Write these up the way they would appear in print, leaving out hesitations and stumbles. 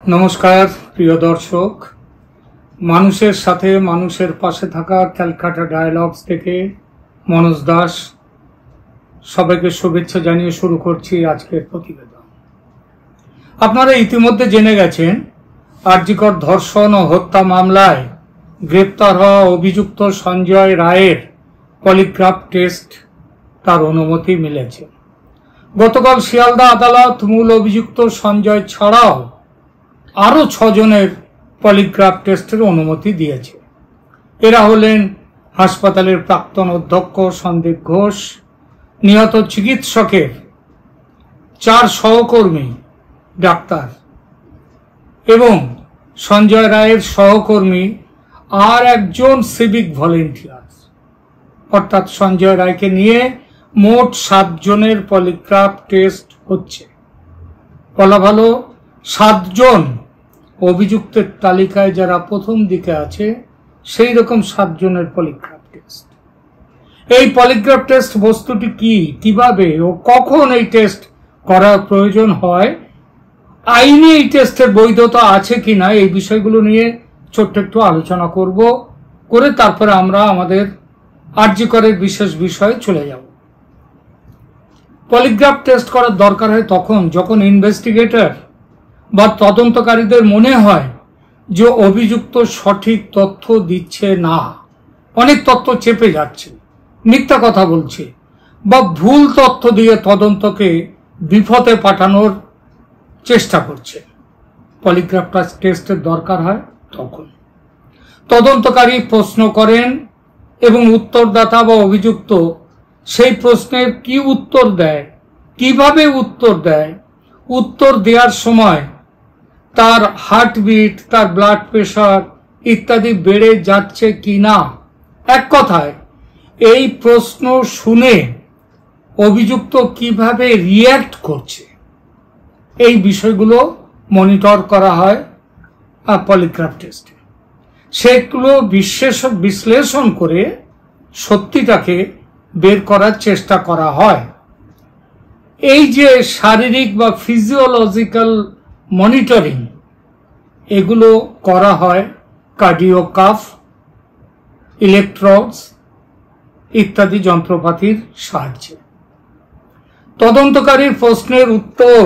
নমস্কার প্রিয় দর্শক, মানুষের সাথে মানুষের পাশে থাকা ক্যালকাটা ডায়ালগস থেকে মনোজ দাস সবাইকে শুভেচ্ছা জানিয়ে শুরু করছি আজকের প্রতিবেদন। আপনারা ইতিমধ্যে জেনে গেছেন আরজিকর ধর্ষণ ও হত্যা মামলায় গ্রেপ্তার হওয়া অভিযুক্ত সঞ্জয় রায়ের পলিগ্রাফ টেস্ট তার অনুমতি মিলেছে। গতকাল শিয়ালদা আদালত মূল অভিযুক্ত সঞ্জয় ছাড়াও আরো 6 জনের পলিগ্রাফ টেস্টের অনুমতি দিয়েছে। এরা হলেন হাসপাতালের প্রাক্তন অধ্যক্ষ সন্দীপ ঘোষ, নিহত চিকিৎসকের 4 সহকর্মী ডাক্তার এবং সঞ্জয় রায়ের সহকর্মী আর একজন সিভিক ভলেন্টিয়ার। অর্থাৎ সঞ্জয় রায়কে নিয়ে মোট 7 জনের পলিগ্রাফ টেস্ট হচ্ছে। বলা ভালো 7 জন অভিযুক্তের তালিকায় যারা প্রথম দিকে আছে সেই রকম 7 জনের পলিগ্রাফ টেস্ট। এই পলিগ্রাফ টেস্ট বস্তুটি কি, কিভাবে ও কখন এই টেস্ট করার প্রয়োজন হয়, আইনে এই টেস্টের বৈধতা আছে কিনা, এই বিষয়গুলো নিয়ে ছোট্ট একটু আলোচনা করে তারপরে আমরা আমাদের আরজিকরের বিশেষ বিষয়ে চলে যাব। পলিগ্রাফ টেস্ট করার দরকার হয় তখন যখন ইনভেস্টিগেটর বা তদন্তকারীদের মনে হয় যে অভিযুক্ত সঠিক তথ্য দিচ্ছে না, অনেক তথ্য চেপে যাচ্ছে, মিথ্যা কথা বলছে বা ভুল তথ্য দিয়ে তদন্তকে বিপথে পাঠানোর চেষ্টা করছে। পলিগ্রাফ টেস্টের দরকার হয় তখন। তদন্তকারী প্রশ্ন করেন এবং উত্তরদাতা বা অভিযুক্ত সেই প্রশ্নের কি উত্তর দেয়, কিভাবে উত্তর দেয়, উত্তর দেওয়ার সময় তার হার্টবিট, তার ব্লাড প্রেশার ইত্যাদি বেড়ে যাচ্ছে কিনা, এক কথায় এই প্রশ্ন শুনে অভিযুক্ত কিভাবে রিয়্যাক্ট করছে, এই বিষয়গুলো মনিটর করা হয় পলিগ্রাফ টেস্টে। সেগুলো বিশ্লেষণ করে সত্যিটাকে বের করার চেষ্টা করা হয়। এই যে শারীরিক বা ফিজিওলজিক্যাল মনিটরিং, এগুলো করা হয় কার্ডিওকাফ, ইলেকট্রোডস ইত্যাদি যন্ত্রপাতির সাহায্যে। তদন্তকারীর প্রশ্নের উত্তর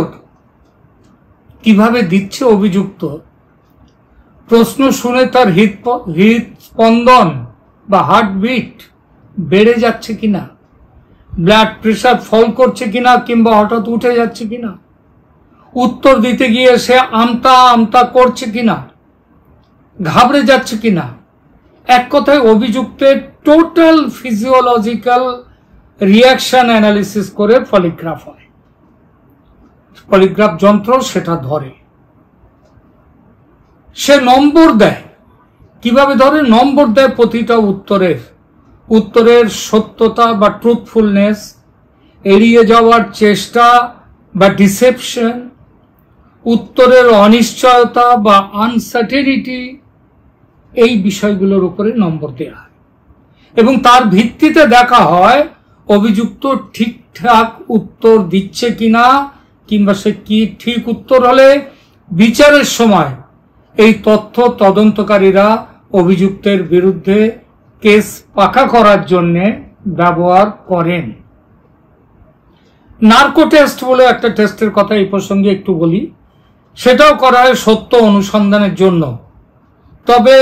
কিভাবে দিচ্ছে অভিযুক্ত, প্রশ্ন শুনে তার হৃদস্পন্দন বা হার্টবিট বেড়ে যাচ্ছে কিনা, ব্লাড প্রেশার ফল করছে কিনা কিংবা হঠাৎ উঠে যাচ্ছে কিনা, উত্তর দিতে গিয়ে সে আমতা আমতা করছে কিনা, ঘাবড়ে যাচ্ছে কিনা, এক কথায় অভিযুক্তের টোটাল ফিজিওলজিক্যাল রিয়াকশন অ্যানালিসিস করে পলিগ্রাফ হয়। পলিগ্রাফ যন্ত্র সেটা ধরে, সে নম্বর দেয়। কিভাবে ধরে? নম্বর দেয় প্রতিটা উত্তরের সত্যতা বা ট্রুথফুলনেস, এড়িয়ে যাওয়ার চেষ্টা বা ডিসেপশন, উত্তরের অনিশ্চয়তা বা আনসার্টেনিটি, এই বিষয়গুলোর উপরে নম্বর দেওয়া হয় এবং তার ভিত্তিতে দেখা হয় অভিযুক্ত ঠিকঠাক উত্তর দিচ্ছে কিনা, কিংবা সে কি ঠিক উত্তর হলে বিচারের সময় এই তথ্য তদন্তকারীরা অভিযুক্তের বিরুদ্ধে কেস পাকা করার জন্য ব্যবহার করেন। নার্কো টেস্ট বলে একটা টেস্টের কথা এই প্রসঙ্গে একটু বলি। সেটাও করা হয় সত্য অনুসন্ধানের জন্য। তবে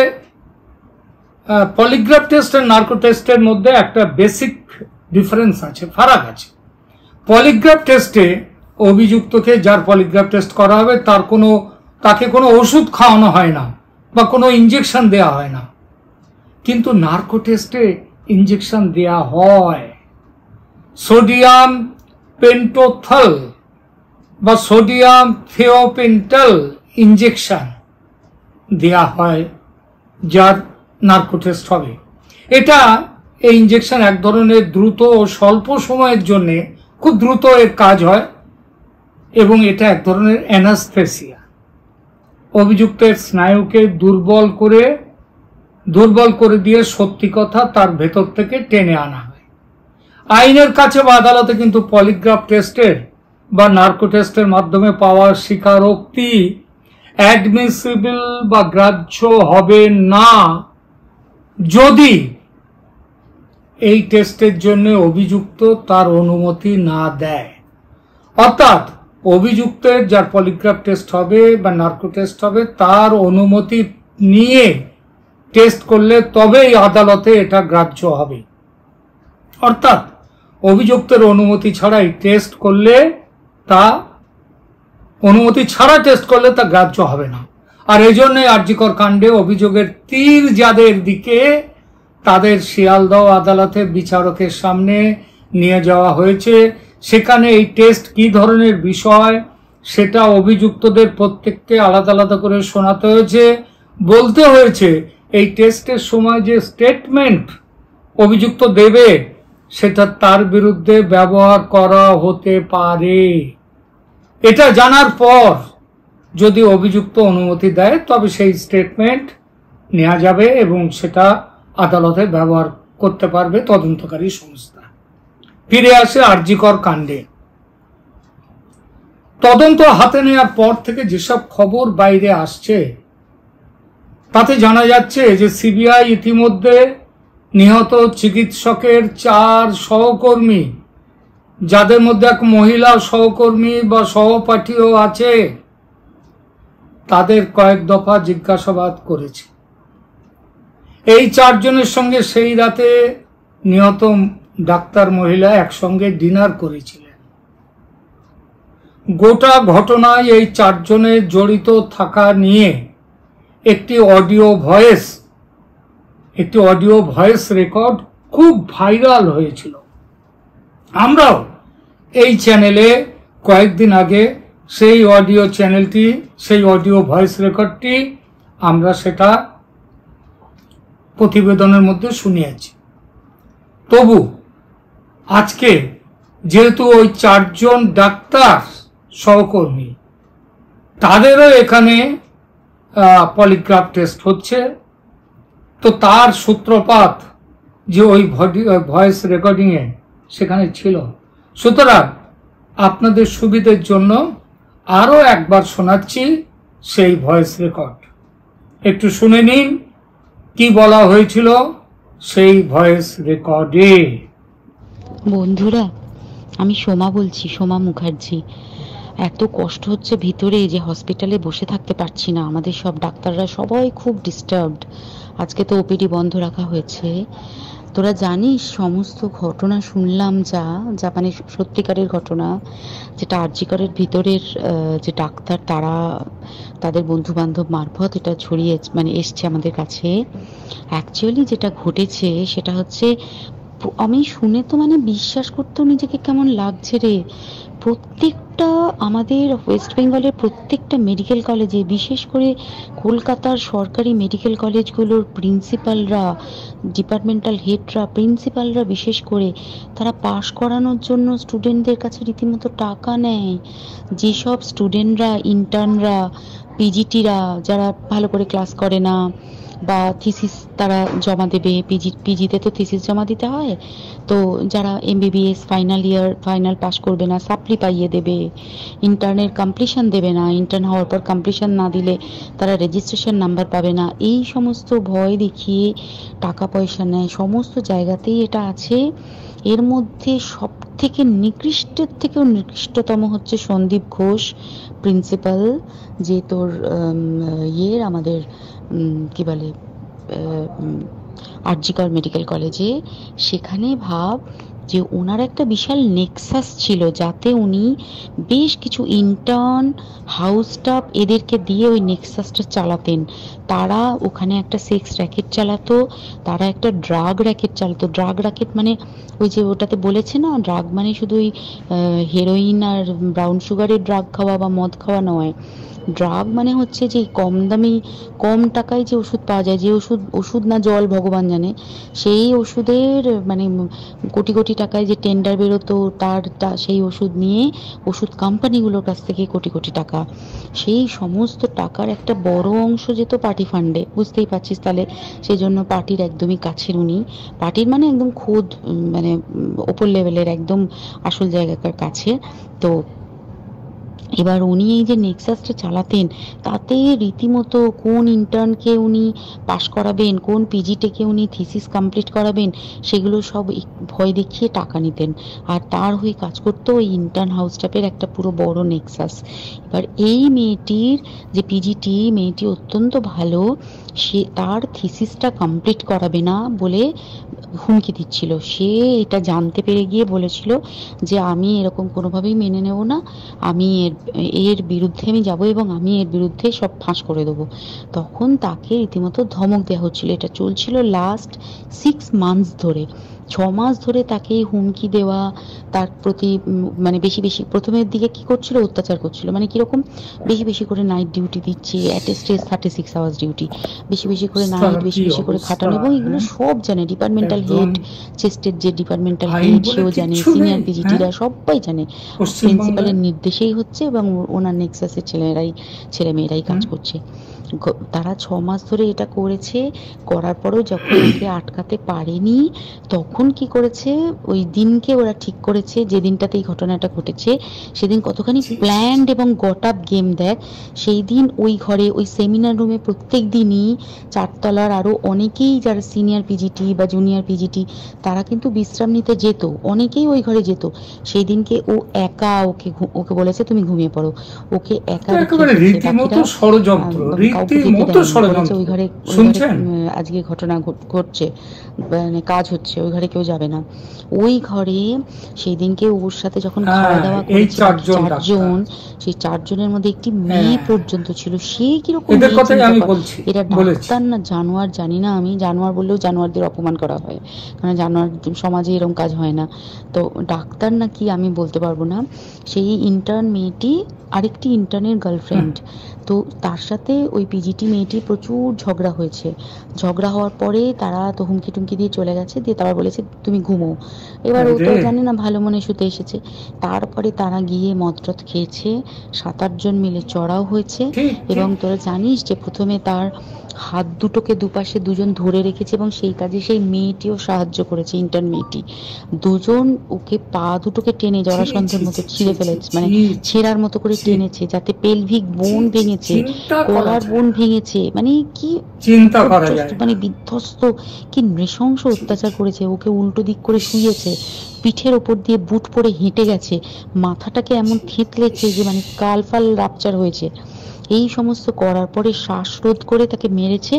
পলিগ্রাফ টেস্ট আর নার্কো টেস্টের মধ্যে একটা বেসিক ডিফারেন্স আছে, ফারাক আছে। পলিগ্রাফ টেস্টে অভিযুক্তকে, যার পলিগ্রাফ টেস্ট করা হবে, তাকে কোনো ওষুধ খাওয়ানো হয় না বা কোনো ইঞ্জেকশন দেয়া হয় না। কিন্তু নার্কো টেস্টে ইঞ্জেকশন দেয়া হয়। সোডিয়াম পেন্টোথল বা সোডিয়াম থিওপেন্টাল ইঞ্জেকশন দেয়া হয় যার নার্কো টেস্ট হবে। এই ইঞ্জেকশন এক ধরনের দ্রুত ও স্বল্প সময়ের জন্য খুব দ্রুত এর কাজ হয় এবং এটা এক ধরনের অ্যানাস্থেসিয়া। অভিযুক্তের স্নায়ুকে দুর্বল করে দিয়ে সত্যি কথা তার ভেতর থেকে টেনে আনা হয়। আইনের কাছে বা আদালতে কিন্তু পলিগ্রাফ টেস্টের বা নার্কো টেস্টের মাধ্যমে পাওয়া স্বীকারোক্তি অ্যাডমিসিবল বা গ্রাহ্য হবে না যদি এই টেস্টের জন্য অভিযুক্ত তার অনুমতি না দেয়। অর্থাৎ অভিযুক্তের যার পলিগ্রাফ টেস্ট হবে বা নার্কো টেস্ট হবে তার অনুমতি নিয়ে টেস্ট করলে তবেই আদালতে এটা গ্রাহ্য হবে। অর্থাৎ অভিযুক্তের অনুমতি ছাড়াই টেস্ট করলে তা গ্রাহ্য হবে না। আর এই জন্য আরজিকর কাণ্ডে অভিযোগের তীর যাদের দিকে তাদের শিয়ালদহ আদালতে বিচারকের সামনে নিয়ে যাওয়া হয়েছে। সেখানে এই টেস্ট কি ধরনের বিষয় সেটা অভিযুক্তদের প্রত্যেককে আলাদা আলাদা করে শোনাতে হয়েছে, বলতে হয়েছে এই টেস্টের সময় যে স্টেটমেন্ট অভিযুক্ত দেবে সেটা তার বিরুদ্ধে ব্যবহার করা হতে পারে। এটা জানার পর যদি অভিযুক্ত অনুমতি দেয় তবে সেই স্টেটমেন্ট নেওয়া যাবে এবং সেটা আদালতে ব্যবহার করতে পারবে তদন্তকারী সংস্থা। ফিরে আসে আরজিকর কাণ্ডে। তদন্ত হাতে নেওয়ার পর থেকে যেসব খবর বাইরে আসছে তাতে জানা যাচ্ছে যে সিবিআই ইতিমধ্যে নিহত চিকিৎসকের 4 সহকর্মী, যাদের মধ্যে এক মহিলা সহকর্মী বা সহপাঠীও আছে, তাদের কয়েক দফা জিজ্ঞাসাবাদ করেছে। এই 4 জনের সঙ্গে সেই রাতে নিহত ডাক্তার মহিলা একসঙ্গে ডিনার করেছিলেন। গোটা ঘটনায় এই 4 জনের জড়িত থাকা নিয়ে একটি অডিও ভয়েস রেকর্ড খুব ভাইরাল হয়েছিল। আমরাও এই চ্যানেলে কয়েকদিন আগে সেই অডিও ভয়েস রেকর্ডটি আমরা সেটা প্রতিবেদনের মধ্যে শুনিয়েছি। তবু আজকে যেহেতু ওই 4 জন ডাক্তার সহকর্মী, তাদেরও এখানে পলিগ্রাফ টেস্ট হচ্ছে, তো তার সূত্রপাত যে ওই ভয়েস রেকর্ডিং এ সেখানে ছিল। সুতরাং আপনাদের সুবিধার জন্য আরো একবার শোনাচ্ছি সেই ভয়েস রেকর্ড, একটু শুনে নিন কি বলা হয়েছিল সেই ভয়েস রেকর্ডে। বন্ধুরা, আমি সোমা বলছি, সোমা মুখার্জি। এত কষ্ট হচ্ছে ভিতরে যে হসপিটালে বসে থাকতে পারছি না। আমাদের সব ডাক্তাররা সবাই খুব ডিস্টার্বড। আজকে তো ওপিডি বন্ধ রাখা হয়েছে। তোরা জানিস সমস্ত ঘটনা শুনলাম, যা মানে সত্যিকারের ঘটনা, যেটা আরজিকরের ভিতরের যে ডাক্তার তাদের বন্ধু বান্ধব মারফত এটা ছড়িয়ে মানে এসছে আমাদের কাছে। অ্যাকচুয়ালি যেটা ঘটেছে সেটা হচ্ছে, আমি শুনে তো মানে বিশ্বাস করতেও নিজেকে কেমন লাগছে রে। প্রত্যেকটা আমাদের ওয়েস্ট বেঙ্গলের প্রত্যেকটা মেডিকেল কলেজে, বিশেষ করে কলকাতার সরকারি মেডিকেল কলেজগুলোর প্রিন্সিপালরা, ডিপার্টমেন্টাল হেডরা, প্রিন্সিপালরা বিশেষ করে, তারা পাশ করানোর জন্য স্টুডেন্টদের কাছে রীতিমতো টাকা নেয়। যেসব স্টুডেন্টরা, ইন্টার্নরা, পিজিটিরা যারা ভালো করে ক্লাস করে না বা থিসিস তারা জমা দেবে, পিজিতে তো থিসিস জমা দিতে হয়, তো যারা এমবিবিএস ফাইনাল পাস করবে না, সাপ্লি পাইয়ে দেবে, ইন্টার্নের কমপ্লিশন দেবে না, ইন্টার্ন হওয়ার পর কমপ্লিশন না দিলে তারা রেজিস্ট্রেশন নাম্বার পাবে না, এই সমস্ত ভয় দেখিয়ে টাকা পয়সা নেয়। সমস্ত জায়গাতেই এটা আছে। এর মধ্যে সব থেকে নিকৃষ্টের থেকেও নিকৃষ্টতম হচ্ছে সন্দীপ ঘোষ, প্রিন্সিপাল, যে তোর আমাদের কি বলে আরজিকর মেডিকেল কলেজে। সেখানে ভাব যে ওনার একটা বিশাল নেক্সাস ছিল, যাতে উনি বেশ কিছু ইন্টার্ন, হাউস স্টাফ এদেরকে দিয়ে ওই নেক্সাসটা চালাতেন। তারা ওখানে একটা সেক্স র্যাকেট চালাতো, তারা একটা ড্রাগ র্যাকেট চালাতো। ড্রাগ র্যাকেট মানে ওই যে ওটাতে বলেছে না, ড্রাগ মানে শুধু ওই হেরোইন আর ব্রাউন সুগারের ড্রাগ খাওয়া বা মদ খাওয়া নয়। ড্রাগ মানে হচ্ছে যে কম দামি, কম টাকায় যে ওষুধ পাওয়া যায়, যে ওষুধ না জল ভগবান জানে, সেই ওষুধের মানে কোটি কোটি টাকায় যে টেন্ডার বেরোতো, সেই ওষুধ নিয়ে ওষুধ কোম্পানিগুলোর কাছ থেকে কোটি কোটি টাকা, সেই সমস্ত টাকার একটা বড় অংশ যেত পার্টি ফান্ডে। বুঝতেই পারছিস তাহলে। সেই জন্য পার্টির একদমই কাছের উনি, পার্টির মানে একদম খোদ মানে ওপর লেভেলের একদম আসল জায়গাকার কাছে। তো এবার উনি এই যে নেক্সাসটা চালাতেন, তাতে রীতিমতো কোন ইন্টার্নকে উনি পাশ করাবেন, কোন পিজিটেকে উনি থিসিস কমপ্লিট করাবেন, সেগুলো সব ভয় দেখিয়ে টাকা নিতেন। আর তার হয়ে কাজ করতো ওই ইন্টার্ন হাউস স্টাফের একটা পুরো বড় নেক্সাস। এবার এই মেয়েটির যে পিজিটি, মেয়েটি অত্যন্ত ভালো, সে তার থিসিসটা কমপ্লিট করাবে না বলে হুমকি দিচ্ছিল। সে এটা জানতে পেরে গিয়ে বলেছিল যে আমি এরকম কোনোভাবেই মেনে নেব না, আমি এর বিরুদ্ধে আমি যাব এবং আমি এর বিরুদ্ধে সব ফাঁস করে দেবো। তখন তাকে রীতিমতো ধমক দেওয়া হচ্ছিল। এটা চলছিল লাস্ট 6 মান্থস ধরে। 6 মাস ধরে তাকে হুমকি দেওয়া, তার প্রতি মানে বেশি বেশি প্রথমের দিকে কি করছিল, অত্যাচার করছিল। মানে কিরকম, বেশি বেশি করে নাইট ডিউটি দিচ্ছে, অ্যাটেস্টেজ 36 আওয়ার্স ডিউটি, বেশি বেশি করে নাইট, বেশি বেশি করে খাটানো, এবং এগুলো সব জানে ডিপার্টমেন্টাল হেড, চেস্টের যে ডিপার্টমেন্টাল হেড সেও জানে, সিনিয়র পিজিটিরা সবাই জানে। প্রিন্সিপালের নির্দেশেই হচ্ছে এবং ওনার নেক্সাসের ছেলেমেয়েরাই কাজ করছে। তারা 6 মাস ধরে এটা করেছে। করার পরও যখন ওকে আটকাতে পারেনি, তখন কি করেছে, ওই দিনকে ওরা ঠিক করেছে যে দিনটাতে এই ঘটনাটা ঘটেছে, সেদিন কতখানি প্ল্যান্ড এবং গট আপ গেম দেখ। সেই দিন ওই ঘরে, ওই সেমিনার রুমে প্রত্যেক দিনই 4তলার আরো অনেকেই যারা সিনিয়র পিজিটি বা জুনিয়র পিজিটি, তারা কিন্তু বিশ্রাম নিতে যেত, অনেকেই ওই ঘরে যেত। সেই দিনকে ও একা, ওকে বলেছে তুমি ঘুমিয়ে পড়ো, ওকে একা ওই ঘরে আজকে ঘটনা ঘটছে, মানে কাজ হচ্ছে, ওই ঘরে কেউ যাবে না। ওই ঘরে সেই দিনকে ওর সাথে যখন খাওয়া দাওয়া করেছে 4জন, সেই 4জনের মধ্যে একটি মেয়ে পর্যন্ত ছিল। সে কিরকম, এটা ডাক্তার না জানোয়ার জানি না আমি, জানোয়ার বললেও জানোয়ারদের অপমান করা হয়, কারণ জানোয়ার সমাজে এরকম কাজ হয় না। তো ডাক্তার না কি আমি বলতে পারবো না। সেই ইন্টার্ন মেয়েটি আরেকটি ইন্টার্নের গার্লফ্রেন্ড। তো তার সাথে ওই পিজিটি মেয়েটির প্রচুর ঝগড়া হয়েছে। ঝগড়া হওয়ার পরে তারা তো হুমকি টুমকি দিয়ে চলে গেছে, দিয়ে তারপর বলেছে তুমি ঘুমো। এবার ও তো জানে না, ভালো মনে শুতে এসেছে। তারপরে তারা গিয়ে মদরত খেয়েছে, 7-8জন মিলে চড়াও হয়েছে। এবং তোরা জানিস যে প্রথমে তার হাত দুটোকে দুপাশে 2জন ধরে রেখেছে এবং সেই কাজে সেই মেয়েটিও সাহায্য করেছে, ইন্টার্ন মেয়েটি। 2জন ওকে পা দুটোকে টেনে জরাসন্ধের মতো ছিঁড়ে ফেলেছে, মানে ছেঁড়ার মতো করে টেনেছে, যাতে পেলভিক বোন ভেঙেছে, কলার বোন ভেঙেছে। মানে কি চিন্তা করা যায়, মানে বিধ্বস্ত, কি নৃশংস অত্যাচার করেছে। ওকে উল্টো দিক করে শুয়েছে, পিঠের ওপর দিয়ে বুট পরে হেঁটে গেছে, মাথাটাকে এমন থেতলেছে যে মানে কালফাল রাপচার হয়েছে। এই সমস্ত করার পরে শ্বাসরোধ করে তাকে মেরেছে।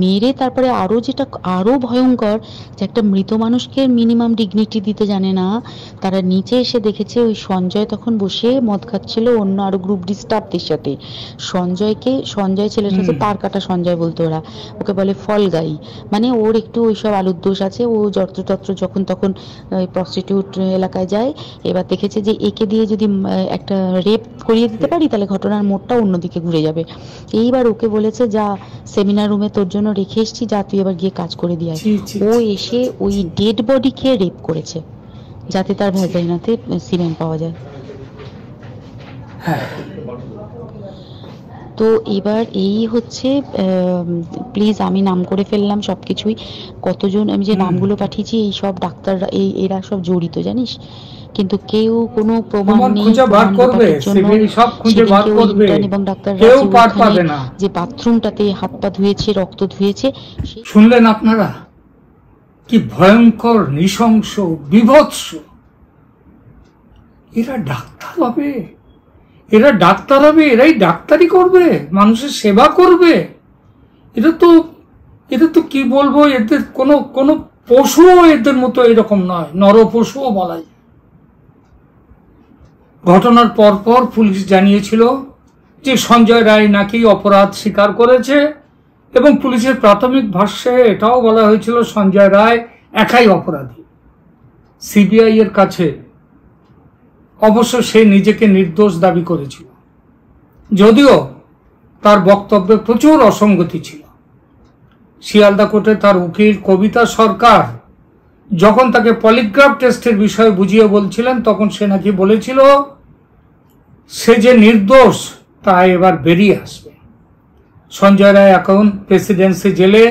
মেরে তারপরে আরো যেটা আরো ভয়ঙ্কর, যে একটা মৃত মানুষকে মিনিমাম ডিগনিটি দিতে জানে না। তারা নিচে এসে দেখেছে ওই সঞ্জয় তখন বসে মদ খাচ্ছিল অন্য আরো গ্রুপ ডিস্টার্বদের সাথে। সঞ্জয় ছেলেটাকে পার কাটা সঞ্জয় বলতো ওরা, ওকে বলে ফল গাই। মানে ওর একটু ওইসব আলুর দোষ আছে, ও যত্রতত্র যখন তখন প্রস্টিটিউট এলাকায় যায়। এবার দেখেছে যে একে দিয়ে যদি একটা রেপ করিয়ে দিতে পারি, তাহলে ঘটনার মোড়টা অন্যদিকে ঘুরে যাবে। এইবার ওকে বলেছে যা, সেমিনার রুমে তোর জন্য রেখে এসছি, যা তুই এবার গিয়ে কাজ করে দিয়ে আয়। ও এসে ওই ডেড বডিকে রেপ করেছে, যাতে তার ভ্যাজাইনাতে সিমেন্ট পাওয়া যায়। তো এবার এই হচ্ছে, প্লিজ আমি নাম করে ফেললাম সবকিছুই, কতজন আমি যে নামগুলো পাঠিয়েছি, এই সব ডাক্তাররা এরা সব জড়িত জানিস, কিন্তু কেউ কোনো প্রমাণ নেই। এবং ডাক্তাররা যে বাথরুমটাতে হাত পা ধুয়েছে, রক্ত ধুয়েছে। শুনলেন আপনারা কি ভয়ঙ্কর, নৃশংস, বিভৎস। এরা ডাক্তার হবে, এরাই ডাক্তারি করবে, মানুষের সেবা করবে। এটা তো কি বলবো, এদের কোনো পশুও এদের মতো এরকম নয়, নর পশুও বলা যায়। ঘটনার পরপর পুলিশ জানিয়েছিল যে সঞ্জয় রায় নাকি অপরাধ স্বীকার করেছে, এবং পুলিশের প্রাথমিক ভাষ্যে এটাও বলা হয়েছিল সঞ্জয় রায় একাই অপরাধী। সিবিআই এর কাছে অবশ্য সে নিজেকে নির্দোষ দাবি করেছিল, যদিও তার বক্তব্যে প্রচুর অসঙ্গতি ছিল। শিয়ালদা কোর্টে তার উকিল কবিতা সরকার যখন তাকে পলিগ্রাফ টেস্টের বিষয়ে বুঝিয়ে বলছিলেন, তখন সে নাকি বলেছিল সে যে নির্দোষ তা এবার বেরিয়ে আসবে। সঞ্জয় রায় এখন প্রেসিডেন্সি জেলে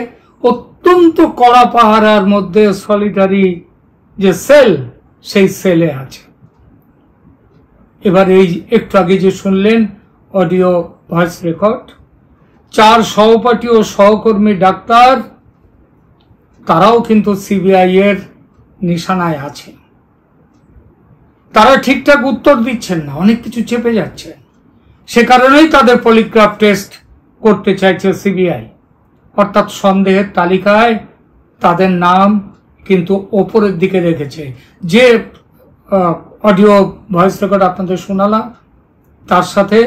অত্যন্ত কড়া পাহারার মধ্যে সলিটারি যে সেল, সেই সেলে আছে। এবার এই একটু আগে যে শুনলেন অডিও ভয়েস রেকর্ড, 4 সহপাঠী ও সহকর্মী ডাক্তার তারাও কিন্তু সিবিআই এর নিশানায় আছে। তারা ঠিকঠাক উত্তর দিচ্ছেন না, অনেক কিছু চেপে যাচ্ছে। সে কারণেই তাদের পলিগ্রাফ টেস্ট করতে চাইছে সিবিআই, অর্থাৎ সন্দেহের তালিকায় তাদের নাম কিন্তু ওপরের দিকে রেখেছে। যে অডিও ভয়েস রেকর্ড আপনাদের শোনালাম তার সাথে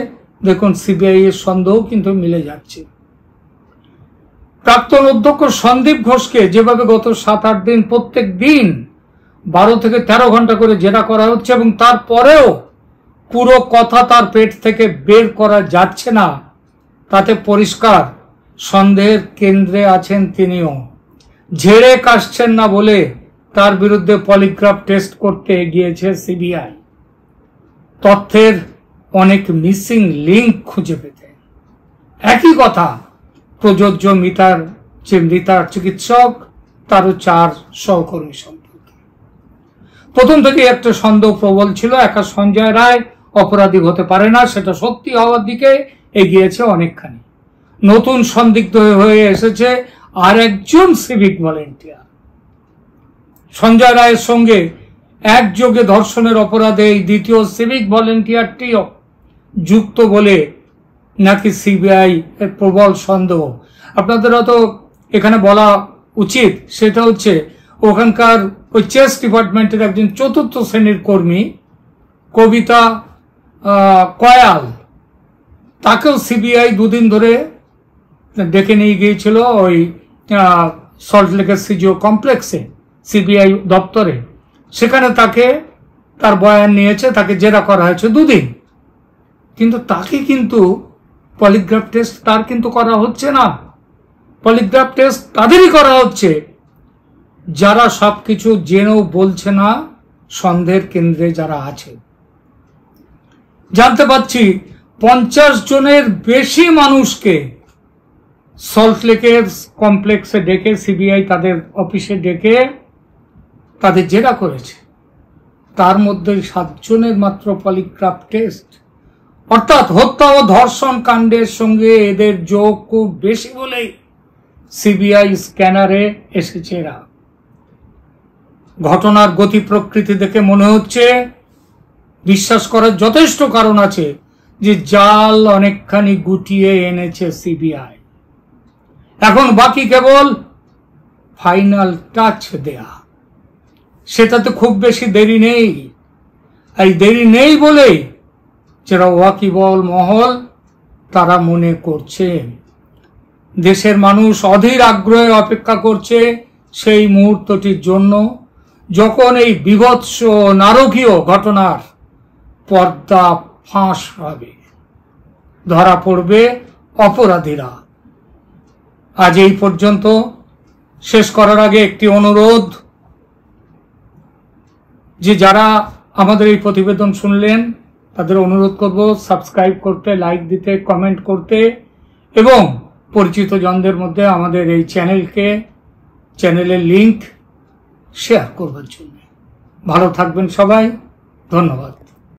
দেখুন সিবিআই এর সন্দেহ কিন্তু মিলে যাচ্ছে। প্রাক্তন অধ্যক্ষ সন্দীপ ঘোষকে যেভাবে গত 7-8 দিন প্রত্যেক দিন 12 থেকে 13 ঘন্টা করে জেরা করা হচ্ছে এবং তারপরেও পুরো কথা তার পেট থেকে বের করা যাচ্ছে না, তাতে পরিষ্কার সন্দেহের কেন্দ্রে আছেন তিনিও। ঝেড়ে কাশছেন না বলে তার বিরুদ্ধে পলিগ্রাফ টেস্ট করতে গিয়েছে সিবিআই, তথ্যের অনেক মিসিং লিঙ্ক খুঁজে পেতে। একই কথা প্রযোজ্য মৃতার চিকিৎসক তারও 4 সহকর্মী সম্পর্কে। প্রথম থেকে একটা সন্দেহ প্রবল ছিল, একা সঞ্জয় রায় অপরাধী হতে পারে না, সেটা সত্যি হওয়ার দিকে এগিয়েছে অনেকখানি। নতুন সন্দিগ্ধ হয়ে এসেছে আর একজন সিভিক ভলেন্টিয়ার। সঞ্জয় রায়ের সঙ্গে একযোগে ধর্ষণের অপরাধে এই দ্বিতীয় সিভিক ভলেন্টিয়ারটিও যুক্ত বলে নাকি সিবিআই এর প্রবল সন্দেহ। আপনাদের তো এখানে বলা উচিত, সেটা হচ্ছে ওখানকার ওই চেস ডিপার্টমেন্টের একজন 4র্থ শ্রেণীর কর্মী কবিতা কয়াল, তাকেও সিবিআই 2 দিন ধরে ডেকে নিয়ে গিয়েছিল ওই সল্টলেকের সিজিও কমপ্লেক্সে, সিবিআই দপ্তরে। সেখানে তার বয়ান নিয়েছে, তাকে জেরা করা হয়েছে 2 দিন, কিন্তু তাকে কিন্তু পলিগ্রাফ টেস্ট তার কিন্তু করা হচ্ছে না। পলিগ্রাফ টেস্ট তাদেরই করা হচ্ছে যারা সবকিছু জেনেও বলছে না, সন্দেহের কেন্দ্রে যারা আছে। জানতে পাচ্ছি 50 জনের বেশি মানুষকে সল্টলেকের কমপ্লেক্সে ডেকে সিবিআই তাদের অফিসে ডেকে তাদের জেরা করেছে। তার মধ্যে 7 জনের মাত্র পলিগ্রাফ টেস্ট, অর্থাৎ হত্যা ও ধর্ষণ কাণ্ডের সঙ্গে এদের যোগ খুব বেশি বলেই সিবিআই স্ক্যানারে এসেছে এরা। ঘটনার গতি প্রকৃতি দেখে মনে হচ্ছে বিশ্বাস করার যথেষ্ট কারণ আছে যে জাল অনেকখানি গুটিয়ে এনেছে সিবিআই। এখন বাকি কেবল ফাইনাল টাচ দেয়া, সেটাতে খুব বেশি দেরি নেই। এই দেরি নেই বলে যারা ওয়াকিবল মহল তারা মনে করছে দেশের মানুষ অধীর আগ্রহে অপেক্ষা করছে সেই মুহূর্তটির জন্য, যখন এই বীভৎস নারকীয় ঘটনার পর্দা ফাঁস হবে, ধরা পড়বে অপরাধীরা। আজ এই পর্যন্ত। শেষ করার আগে একটি অনুরোধ, যে যারা আমাদের এই প্রতিবেদন শুনলেন তাদের অনুরোধ করব সাবস্ক্রাইব করতে, লাইক দিতে, কমেন্ট করতে এবং পরিচিত জনদের মধ্যে আমাদের এই চ্যানেলের লিংক শেয়ার করবার জন্য। ভালো থাকবেন সবাই, ধন্যবাদ।